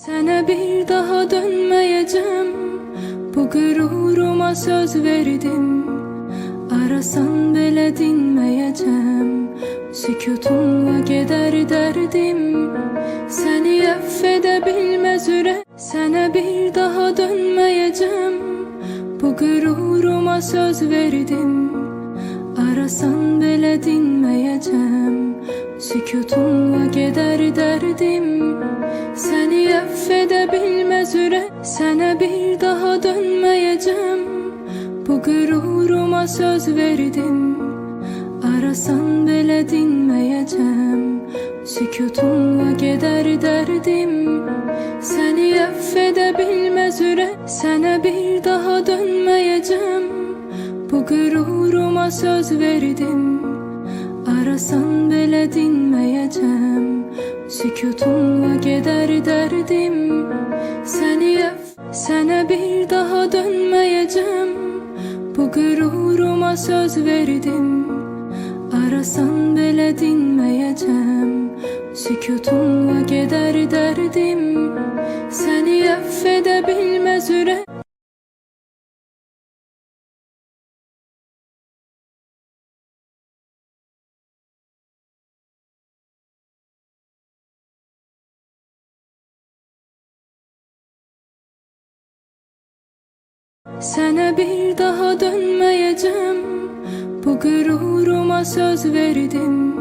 Sana bir daha dönmeyeceğim. Bu gururuma söz verdim. Arasan bile dinmeyeceğim. Sükutunla gider derdim. Seni affedebilmez yürek. Sana bir daha dönmeyeceğim. Bu gururuma söz verdim. Arasan bile dinmeyeceğim. Sükutunla gider derdim. Seni affedebilmez yürek. Sana bir daha dönmeyeceğim. Bu gururuma söz verdim. Arasan bile dinmeyeceğim. Sükutunla gider derdim. Seni affedebilmez yürek. Sana bir daha dönmeyeceğim. Bu gururuma söz verdim. Arasan bile dinmeyeceğim. Sükutunla gider derdim. Sana bir daha dönmeyeceğim. Bu gururuma söz verdim. Arasan bile dinmeyeceğim. Sükutunla gider derdim. Seni affedebilmez yürek. Sana bir daha dönmeyeceğim. Bu gururuma söz verdim.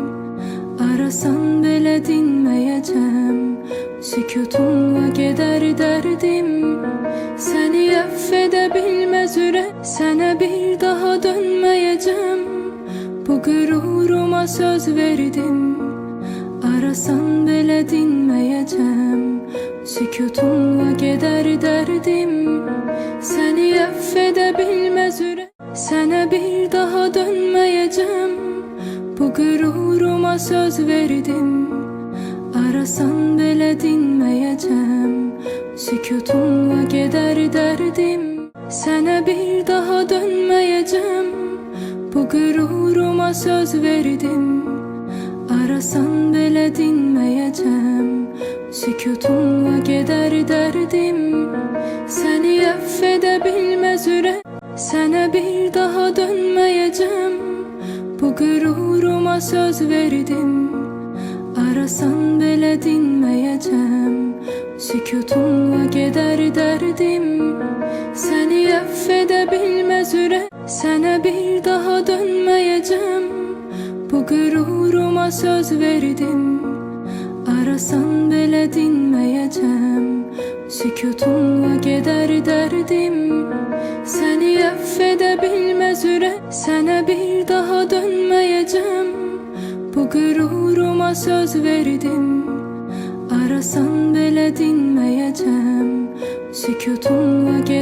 Arasan bile dinmeyeceğim. Sükutunla gider derdim. Seni affedebilmez yürek. Sana bir daha dönmeyeceğim. Bu gururuma söz verdim. Arasan bile dinmeyeceğim. Sükutunla gider derdim. Seni affedebilmez yürek. Sana bir daha dönmeyeceğim. Bu gururuma söz verdim. Arasan bile dinmeyeceğim. Sükutunla gider derdim. Sana bir daha dönmeyeceğim. Bu gururuma söz verdim. Arasan bile dinmeyeceğim. Sükutunla gider derdim. Seni affedebilmez yürek. Sana bir daha dönmeyeceğim. Bu gururuma söz verdim. Arasan bile dinmeyeceğim. Sükutunla gider derdim. Seni affedebilmez yürek. Sana bir daha dönmeyeceğim. Bu gururuma söz verdim. Arasan bile dinmeyeceğim. Sükutunla gider derdim. Seni affedebilmez yürek. Sana bir daha dönmeyeceğim. Bu gururuma söz verdim. Arasan bile dinmeyeceğim. Sükutunla gider.